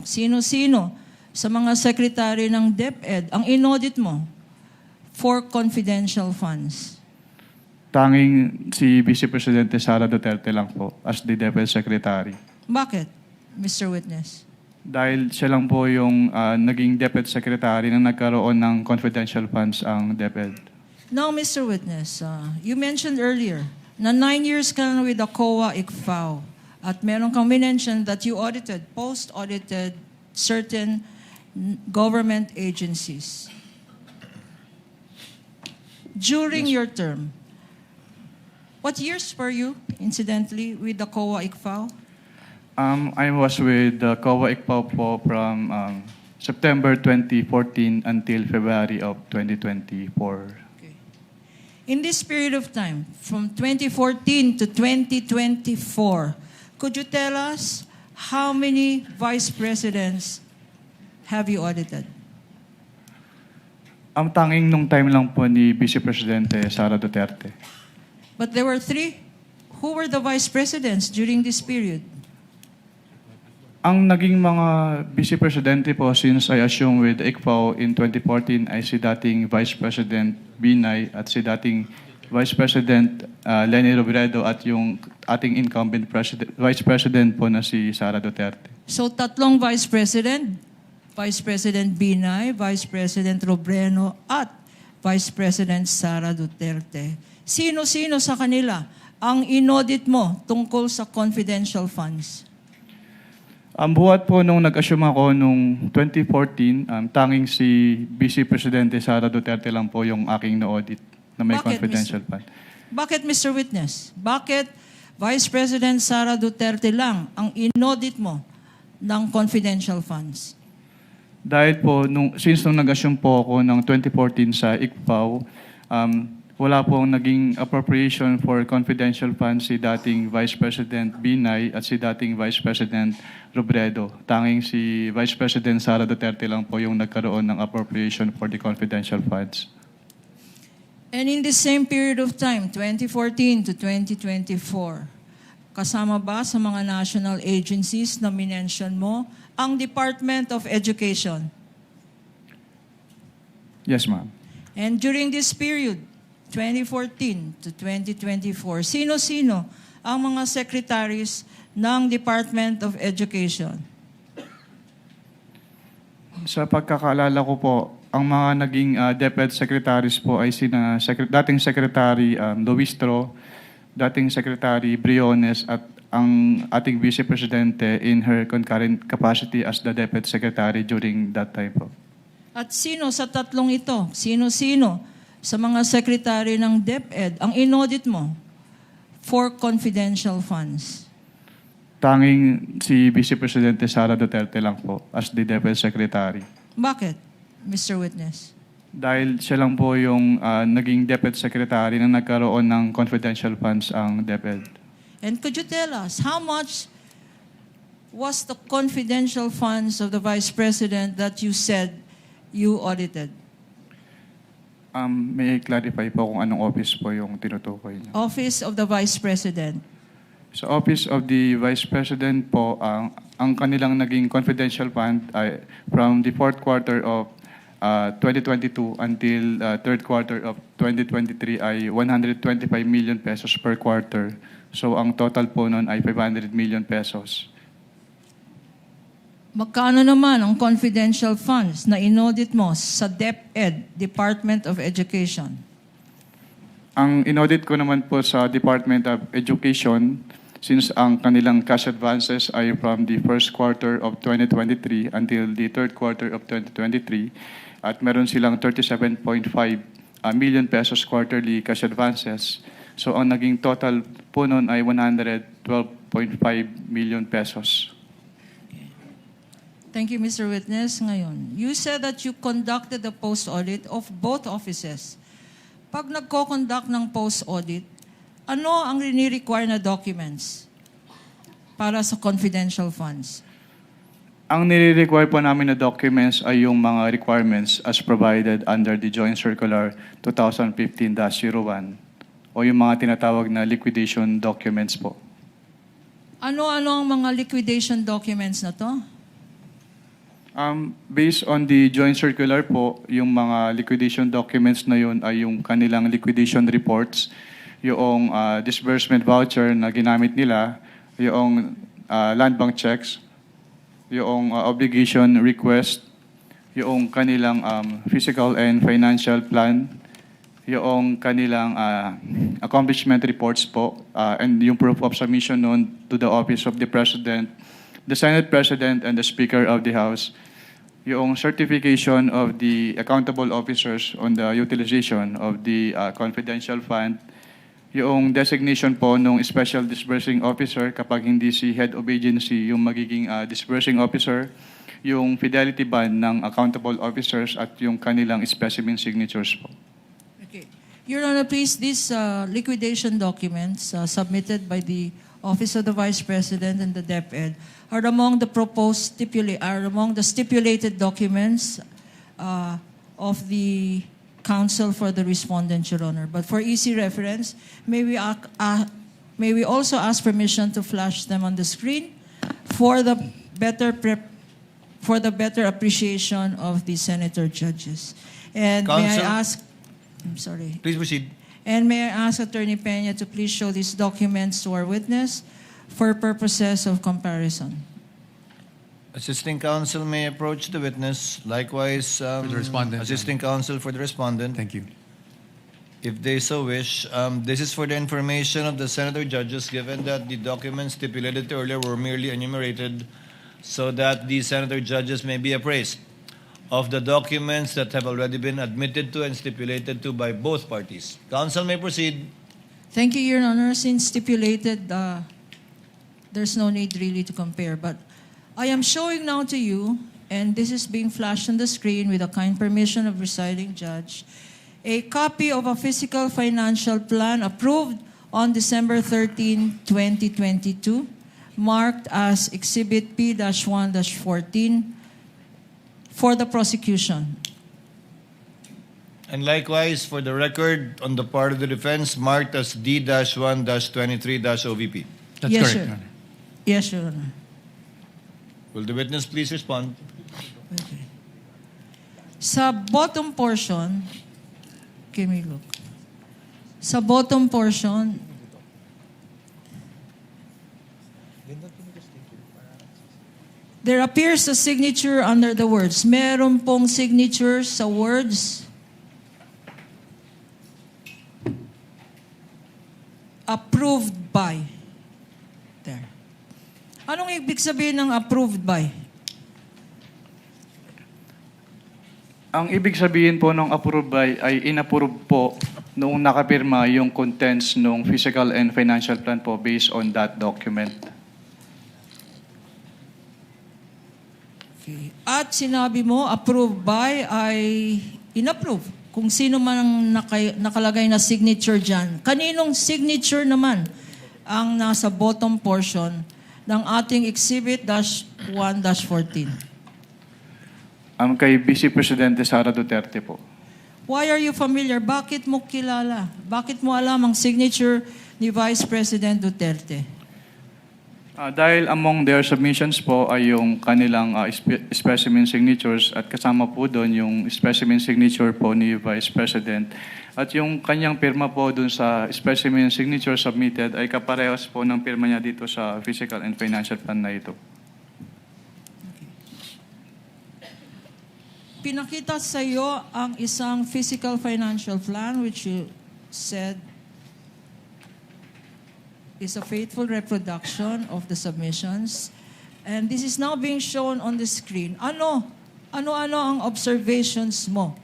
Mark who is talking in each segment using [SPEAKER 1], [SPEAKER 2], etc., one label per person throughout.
[SPEAKER 1] Sino-sino sa mga sekretary ng DepEd ang inaudit mo for confidential funds?
[SPEAKER 2] Tanging si Vice Presidente Sara Duterte lang po as the DepEd Secretary.
[SPEAKER 1] Bakit, Mr. Witness?
[SPEAKER 2] Dahil siya lang po yung naging DepEd Secretary na nagkaroon ng confidential funds ang DepEd.
[SPEAKER 1] Now, Mr. Witness, you mentioned earlier na 9 years ka na with the COA ICFAO at meron kang mention that you audited, post-audited certain government agencies. During your term, what years were you, incidentally, with the COA ICFAO?
[SPEAKER 2] I was with the COA ICPAO po from September 2014 until February of 2024.
[SPEAKER 1] Okay. In this period of time, from 2014 to 2024, could you tell us how many vice presidents have you audited?
[SPEAKER 2] Ang tanging nung time lang po ni Vice Presidente Sara Duterte.
[SPEAKER 1] But there were 3. Who were the vice presidents during this period?
[SPEAKER 2] Ang naging mga Vice Presidente po since I assumed with ICPAO in 2014 ay si dating Vice President Binay at si dating Vice President Leni Robredo at yung ating incumbent Vice President po na si Sara Duterte.
[SPEAKER 1] So 3 vice president, Vice President Binay, Vice President Robredo, at Vice President Sara Duterte. Sino-sino sa kanila ang inaudit mo tungkol sa confidential funds?
[SPEAKER 2] Ang buhat po nung nag-assume ako nung 2014, tanging si Vice Presidente Sara Duterte lang po yung aking na-audit na may
[SPEAKER 1] Bakit,
[SPEAKER 2] confidential fund.
[SPEAKER 1] Bakit, Mr. Witness? Bakit Vice President Sara Duterte lang ang inaudit mo ng confidential funds?
[SPEAKER 2] Dahil po, since nung nag-assume po ako ng 2014 sa ICPAO, wala pong naging appropriation for confidential funds si dating Vice President Binay at si dating Vice President Robredo. Tanging si Vice President Sara Duterte lang po yung nagkaroon ng appropriation for the confidential funds.
[SPEAKER 1] And in the same period of time, 2014 to 2024, kasama ba sa mga national agencies na minention mo ang Department of Education?
[SPEAKER 2] Yes, ma'am.
[SPEAKER 1] And during this period, 2014 to 2024, sino-sino ang mga secretaries ng Department of Education?
[SPEAKER 2] Sa pagkakaalala ko po, ang mga naging DepEd secretaries po ay sina dating Secretary Luistro, dating Secretary Briones at ang ating Vice Presidente in her concurrent capacity as the DepEd Secretary during that time po.
[SPEAKER 1] At sino sa 3 ito? Sino-sino sa mga secretary ng DepEd ang inaudit mo for confidential funds?
[SPEAKER 2] Tanging si Vice Presidente Sara Duterte lang po as the DepEd Secretary.
[SPEAKER 1] Bakit, Mr. Witness?
[SPEAKER 2] Dahil siya lang po yung naging DepEd Secretary na nagkaroon ng confidential funds ang DepEd.
[SPEAKER 1] And could you tell us how much was the confidential funds of the Vice President that you said you audited?
[SPEAKER 2] May I clarify po kung anong office po yung tinutukoy niyo?
[SPEAKER 1] Office of the Vice President.
[SPEAKER 2] Sa Office of the Vice President po, ang kanilang naging confidential fund ay from the fourth quarter of 2022 until third quarter of 2023 ay 125 million pesos per quarter. So ang total po nun ay 500 million pesos.
[SPEAKER 1] Magkano naman ang confidential funds na inaudit mo sa DepEd, Department of Education?
[SPEAKER 2] Ang inaudit ko naman po sa Department of Education, since ang kanilang cash advances ay from the first quarter of 2023 until the third quarter of 2023, at meron silang 37.5 million pesos quarterly cash advances. So ang naging total po nun ay 112.5 million pesos.
[SPEAKER 1] Thank you, Mr. Witness. Ngayon, you said that you conducted the post-audit of both offices. Pag nagko-conduct ng post-audit, ano ang rini-require na documents para sa confidential funds?
[SPEAKER 2] Ang nire-require po namin na documents ay yung mga requirements as provided under the Joint Circular 2015-01 o yung mga tinatawag na liquidation documents po.
[SPEAKER 1] Ano-ano ang mga liquidation documents na to?
[SPEAKER 2] Based on the joint circular po, yung mga liquidation documents na yun ay yung kanilang liquidation reports, yung disbursement voucher na ginamit nila, yung land bank checks, yung obligation request, yung kanilang physical and financial plan, yung kanilang accomplishment reports po, and yung proof of submission noon to the Office of the President, the Senate President, and the Speaker of the House, yung certification of the accountable officers on the utilization of the confidential fund, yung designation po ng special disbursing officer kapag hindi si head of agency yung magiging disbursing officer, yung fidelity bond ng accountable officers at yung kanilang specimen signatures po.
[SPEAKER 1] Okay. Your Honor, please, these liquidation documents submitted by the Office of the Vice President and the DepEd are among the stipulated documents of the counsel for the respondent, Your Honor. But for easy reference, may we also ask permission to flash them on the screen for the better appreciation of the senator judges. And may I
[SPEAKER 3] Counsel?
[SPEAKER 1] ask, I'm sorry.
[SPEAKER 3] Please proceed.
[SPEAKER 1] And may I ask Attorney Peña to please show these documents to our witness for purposes of comparison.
[SPEAKER 3] Assisting counsel may approach the witness. Likewise,
[SPEAKER 4] the respondent.
[SPEAKER 3] assisting counsel for the respondent.
[SPEAKER 4] Thank you.
[SPEAKER 3] If they so wish, this is for the information of the senator judges, given that the documents stipulated earlier were merely enumerated so that the senator judges may be appraised of the documents that have already been admitted to and stipulated to by both parties. Counsel may proceed.
[SPEAKER 1] Thank you, Your Honor. Since stipulated, there's no need really to compare. But I am showing now to you, and this is being flashed on the screen with the kind permission of presiding judge, a copy of a fiscal financial plan approved on December 13, 2022, marked as Exhibit P-1-14 for the prosecution.
[SPEAKER 3] And likewise, for the record, on the part of the defense, marked as D-1-23-OVP.
[SPEAKER 4] That's
[SPEAKER 1] Yes,
[SPEAKER 4] correct,
[SPEAKER 1] sir.
[SPEAKER 4] Your Honor.
[SPEAKER 1] Yes, Your Honor.
[SPEAKER 3] Will the witness please respond?
[SPEAKER 1] Okay. Sa bottom portion, give me look. Sa bottom portion, there appears a signature under the words. Meron pong signature sa words. Approved by. There. Anong ibig sabihin ng approved by?
[SPEAKER 2] Ang ibig sabihin po ng approve by ay inapprove po noong nakapirma yung contents ng physical and financial plan po based on that document.
[SPEAKER 1] Okay. At sinabi mo, approved by ay inapprove. Kung sino man ang nakalagay na signature dyan. Kaninong signature naman ang nasa bottom portion ng ating Exhibit -1-14?
[SPEAKER 2] Kay Vice Presidente Sara Duterte po.
[SPEAKER 1] Why are you familiar? Bakit mo kilala? Bakit mo alam ang signature ni Vice President Duterte?
[SPEAKER 2] Dahil among their submissions po ay yung kanilang specimen signatures at kasama po doon yung specimen signature po ni Vice President. At yung kanyang pirma po doon sa specimen signature submitted ay kaparehas po ng pirma niya dito sa physical and financial plan na ito.
[SPEAKER 1] Pinakita sa iyo ang isang physical financial plan which you said is a faithful reproduction of the submissions. And this is now being shown on the screen. Ano ang observations mo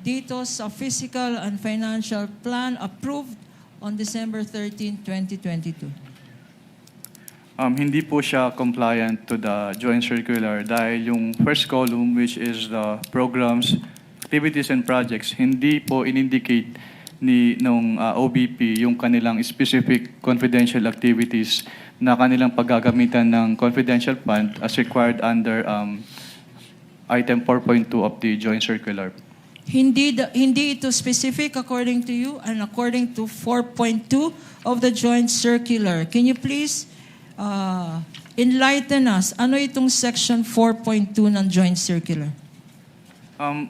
[SPEAKER 1] dito sa physical and financial plan approved on December 13, 2022?
[SPEAKER 2] Hindi po siya compliant to the joint circular dahil yung first column, which is the programs, activities and projects, hindi po in-indicate nung OBP yung kanilang specific confidential activities na kanilang paggagamitan ng confidential fund as required under item 4.2 of the joint circular.
[SPEAKER 1] Hindi ito specific according to you and according to 4.2 of the joint circular. Can you please enlighten us, ano itong section 4.2 ng Joint Circular?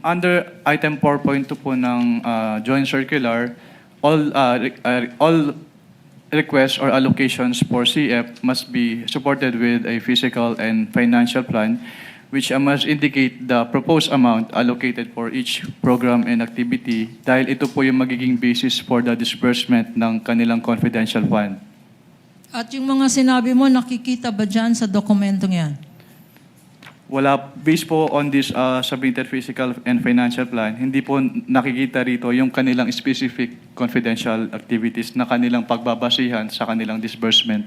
[SPEAKER 2] Under item 4.2 po ng Joint Circular, all requests or allocations for CF must be supported with a physical and financial plan which must indicate the proposed amount allocated for each program and activity dahil ito po yung magiging basis for the disbursement ng kanilang confidential fund.
[SPEAKER 1] At yung mga sinabi mo, nakikita ba dyan sa dokumentong yan?
[SPEAKER 2] Wala, based po on this submitted physical and financial plan, hindi po nakikita rito yung kanilang specific confidential activities na kanilang pagbabasihan sa kanilang disbursement.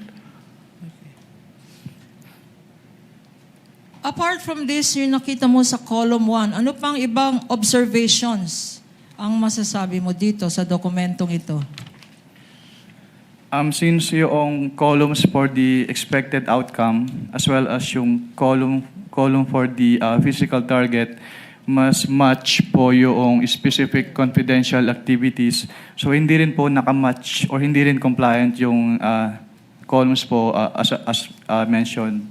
[SPEAKER 1] Apart from this, yung nakita mo sa column 1, ano pang ibang observations ang masasabi mo dito sa dokumentong ito?
[SPEAKER 2] Since yung columns for the expected outcome as well as yung column for the physical target mas match po yung specific confidential activities. So hindi rin po nakamatch or hindi rin compliant yung columns po as mentioned.